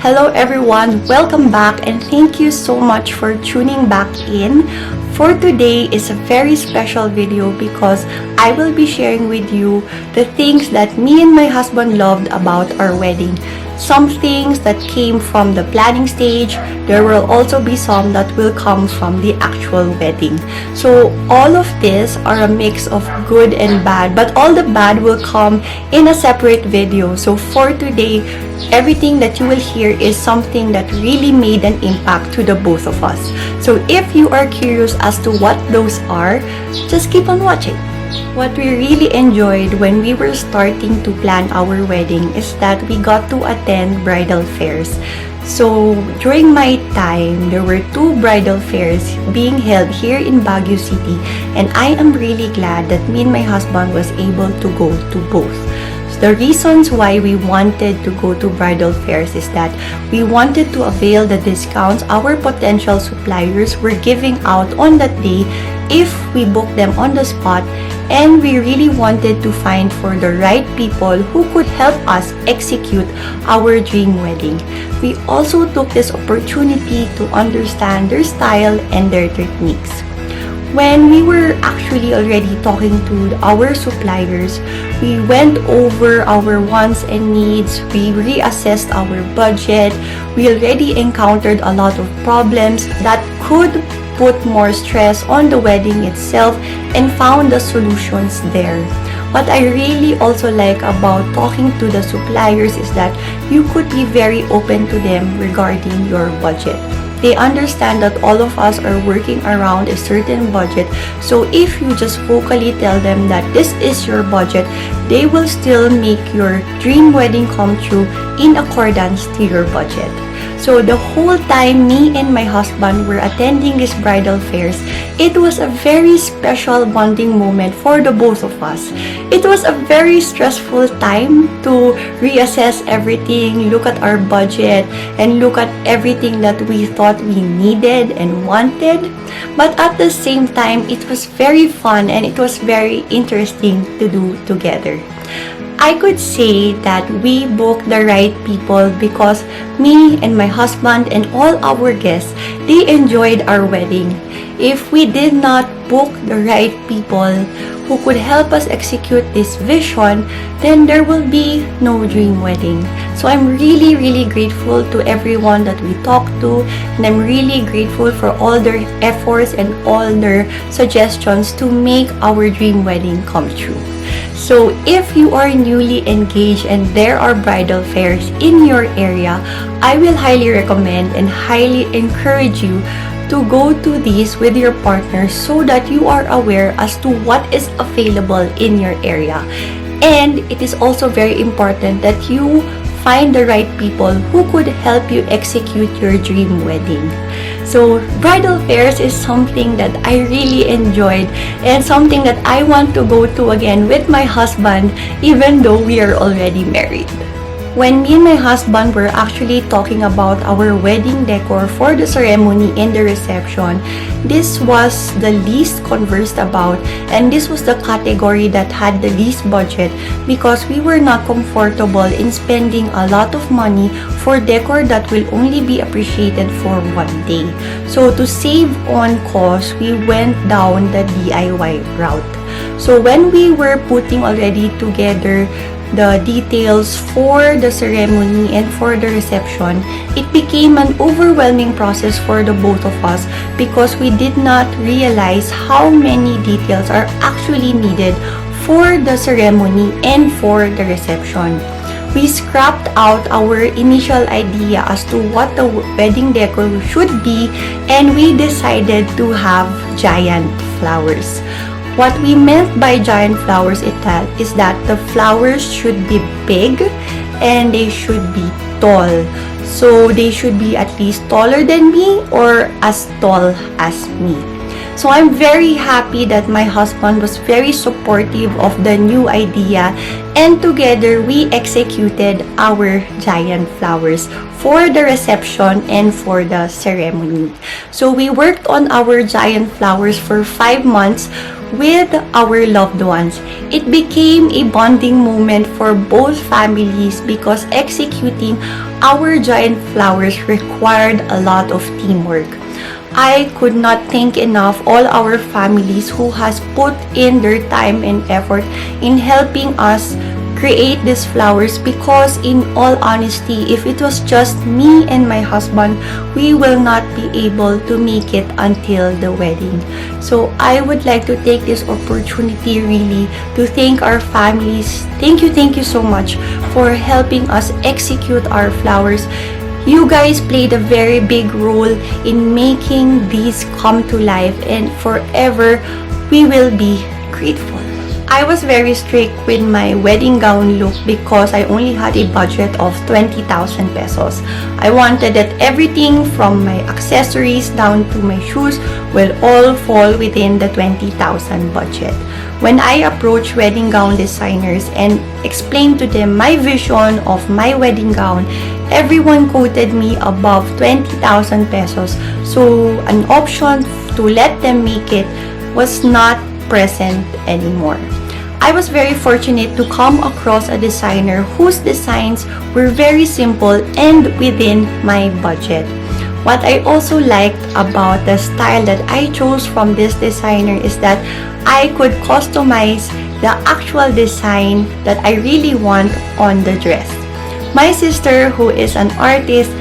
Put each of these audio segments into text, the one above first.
Hello everyone, welcome back and thank you so much for tuning back in. For today is a very special video because I will be sharing with you the things that me and my husband loved about our wedding. Some things that came from the planning stage. There will also be some that will come from the actual wedding. So all of this are a mix of good and bad, but all the bad will come in a separate video. So for today, everything that you will hear is something that really made an impact to the both of us. So if you are curious as to what those are, just keep on watching. What we really enjoyed when we were starting to plan our wedding is that we got to attend bridal fairs. So during my time, there were 2 bridal fairs being held here in Baguio City, and I am really glad that me and my husband was able to go to both. The reasons why we wanted to go to bridal fairs is that we wanted to avail the discounts our potential suppliers were giving out on that day if we book them on the spot, and we really wanted to find for the right people who could help us execute our dream wedding. We also took this opportunity to understand their style and their techniques. When we were actually already talking to our suppliers, we went over our wants and needs, we reassessed our budget, we already encountered a lot of problems that could put more stress on the wedding itself and found the solutions there. What I really also like about talking to the suppliers is that you could be very open to them regarding your budget. They understand that all of us are working around a certain budget, so if you just vocally tell them that this is your budget, they will still make your dream wedding come true in accordance to your budget. So the whole time me and my husband were attending these bridal fairs, it was a very special bonding moment for the both of us. It was a very stressful time to reassess everything, look at our budget, and look at everything that we thought we needed and wanted. But at the same time, it was very fun and it was very interesting to do together. I could say that we booked the right people because me and my husband and all our guests, they enjoyed our wedding. If we did not book the right people who could help us execute this vision, then there will be no dream wedding. So I'm really grateful to everyone that we talked to, and I'm really grateful for all their efforts and all their suggestions to make our dream wedding come true. So if you are newly engaged and there are bridal fairs in your area, I will highly recommend and highly encourage you to go to these with your partner so that you are aware as to what is available in your area. And it is also very important that you find the right people who could help you execute your dream wedding. So bridal fairs is something that I really enjoyed and something that I want to go to again with my husband even though we are already married. When me and my husband were actually talking about our wedding decor for the ceremony and the reception, this was the least conversed about, and this was the category that had the least budget because we were not comfortable in spending a lot of money for decor that will only be appreciated for one day. So to save on cost, we went down the DIY route. So when we were putting already together the details for the ceremony and for the reception, it became an overwhelming process for the both of us because we did not realize how many details are actually needed for the ceremony and for the reception. We scrapped out our initial idea as to what the wedding decor should be, and we decided to have giant flowers. What we meant by giant flowers is that the flowers should be big and they should be tall. So they should be at least taller than me or as tall as me. So I'm very happy that my husband was very supportive of the new idea, and together we executed our giant flowers for the reception and for the ceremony. So we worked on our giant flowers for 5 months. with our loved ones. It became a bonding moment for both families because executing our giant flowers required a lot of teamwork. I could not thank enough all our families who has put in their time and effort in helping us create these flowers, because in all honesty, if it was just me and my husband, we will not be able to make it until the wedding. So I would like to take this opportunity really to thank our families. Thank you so much for helping us execute our flowers. You guys played a very big role in making these come to life, and forever we will be grateful. I was very strict with my wedding gown look because I only had a budget of 20,000 pesos. I wanted that everything from my accessories down to my shoes will all fall within the 20,000 budget. When I approached wedding gown designers and explained to them my vision of my wedding gown, everyone quoted me above 20,000 pesos. So an option to let them make it was not present anymore. I was very fortunate to come across a designer whose designs were very simple and within my budget. What I also liked about the style that I chose from this designer is that I could customize the actual design that I really want on the dress. My sister, who is an artist,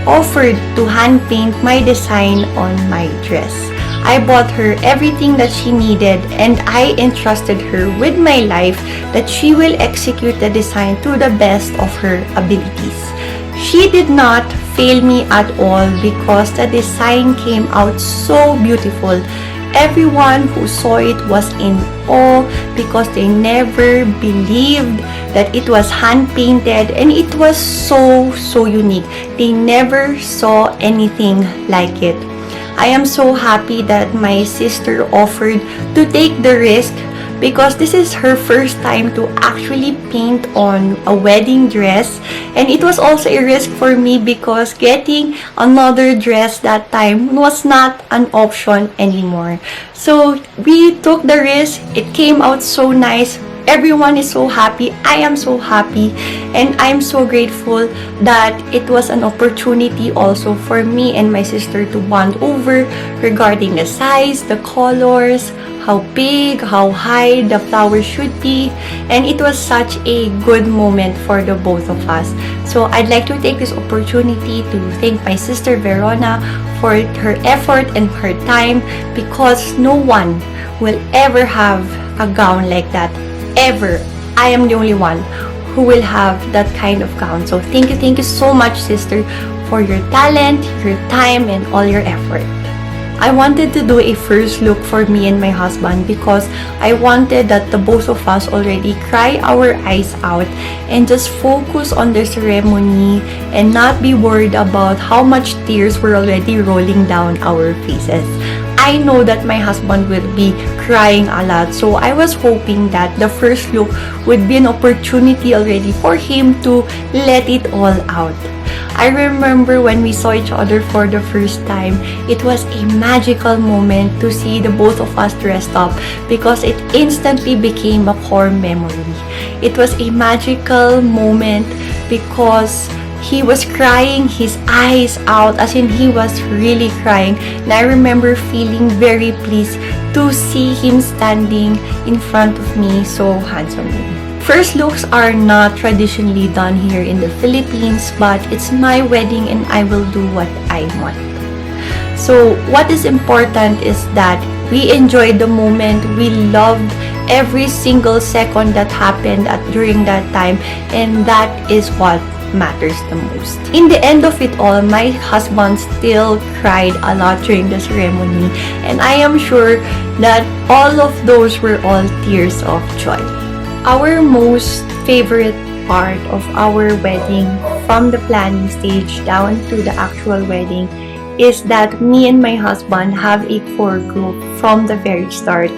offered to hand paint my design on my dress. I bought her everything that she needed, and I entrusted her with my life that she will execute the design to the best of her abilities. She did not fail me at all because the design came out so beautiful. Everyone who saw it was in awe because they never believed that it was hand painted, and it was so unique. They never saw anything like it. I am so happy that my sister offered to take the risk because this is her first time to actually paint on a wedding dress, and it was also a risk for me because getting another dress that time was not an option anymore. So we took the risk. It came out so nice. Everyone is so happy. I am so happy, and I'm so grateful that it was an opportunity also for me and my sister to bond over regarding the size, the colors, how big, how high the flowers should be, and it was such a good moment for the both of us. So I'd like to take this opportunity to thank my sister Verona for her effort and her time, because no one will ever have a gown like that. Ever. I am the only one who will have that kind of gown. So thank you so much, sister, for your talent, your time, and all your effort. I wanted to do a first look for me and my husband because I wanted that the both of us already cry our eyes out and just focus on the ceremony and not be worried about how much tears were already rolling down our faces. I know that my husband will be crying a lot, so I was hoping that the first look would be an opportunity already for him to let it all out. I remember when we saw each other for the first time, it was a magical moment to see the both of us dressed up because it instantly became a core memory. It was a magical moment because he was crying his eyes out, as in he was really crying, and I remember feeling very pleased to see him standing in front of me so handsomely. First looks are not traditionally done here in the Philippines, but it's my wedding and I will do what I want. So what is important is that we enjoyed the moment. We loved every single second that happened during that time, and that is what matters the most. In the end of it all, my husband still cried a lot during the ceremony, and I am sure that all of those were all tears of joy. Our most favorite part of our wedding, from the planning stage down to the actual wedding, is that me and my husband have a core group from the very start.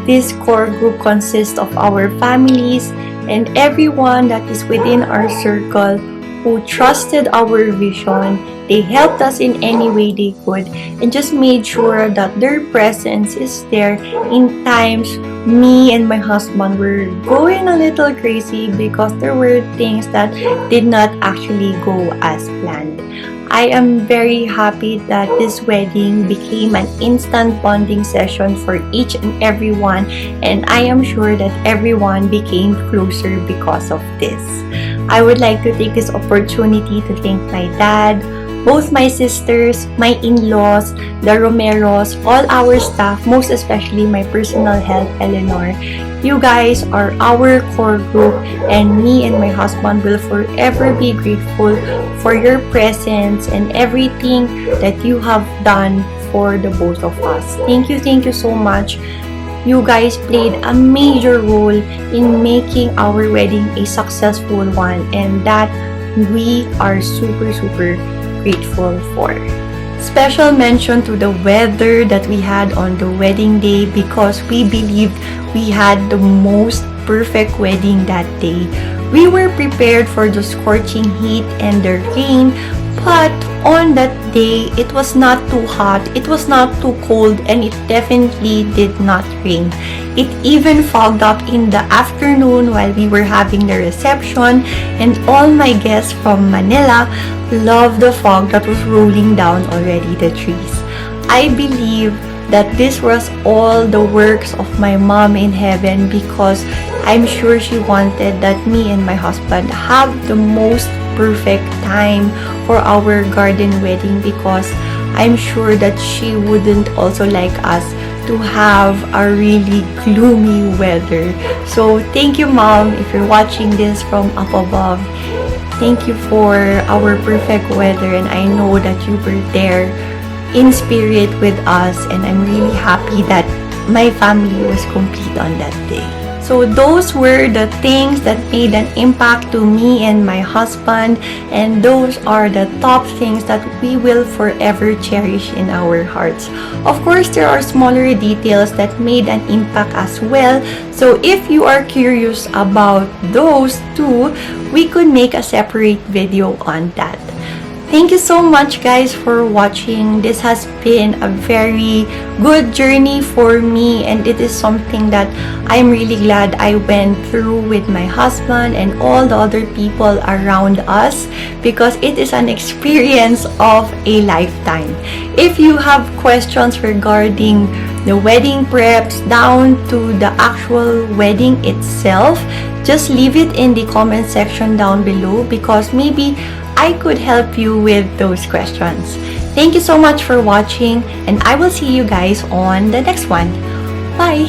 This core group consists of our families and everyone that is within our circle who trusted our vision. They helped us in any way they could and just made sure that their presence is there in times me and my husband were going a little crazy because there were things that did not actually go as planned. I am very happy that this wedding became an instant bonding session for each and everyone, and I am sure that everyone became closer because of this. I would like to take this opportunity to thank my dad, both my sisters, my in-laws, the Romeros, all our staff, most especially my personal help, Eleanor. You guys are our core group, and me and my husband will forever be grateful for your presence and everything that you have done for the both of us. Thank you so much. You guys played a major role in making our wedding a successful one, and that we are super grateful for. Special mention to the weather that we had on the wedding day, because we believed we had the most perfect wedding that day. We were prepared for the scorching heat and the rain, but on that day, it was not too hot, it was not too cold, and it definitely did not rain. It even fogged up in the afternoon while we were having the reception, and all my guests from Manila loved the fog that was rolling down already the trees. I believe that this was all the works of my mom in heaven, because I'm sure she wanted that me and my husband have the most perfect time for our garden wedding, because I'm sure that she wouldn't also like us to have a really gloomy weather. So thank you, Mom, if you're watching this from up above. Thank you for our perfect weather, and I know that you were there in spirit with us, and I'm really happy that my family was complete on that day. So those were the things that made an impact to me and my husband, and those are the top things that we will forever cherish in our hearts. Of course, there are smaller details that made an impact as well. So if you are curious about those too, we could make a separate video on that. Thank you so much, guys, for watching. This has been a very good journey for me, and it is something that I'm really glad I went through with my husband and all the other people around us, because it is an experience of a lifetime. If you have questions regarding the wedding preps down to the actual wedding itself, just leave it in the comment section down below, because maybe I could help you with those questions. Thank you so much for watching, and I will see you guys on the next one. Bye!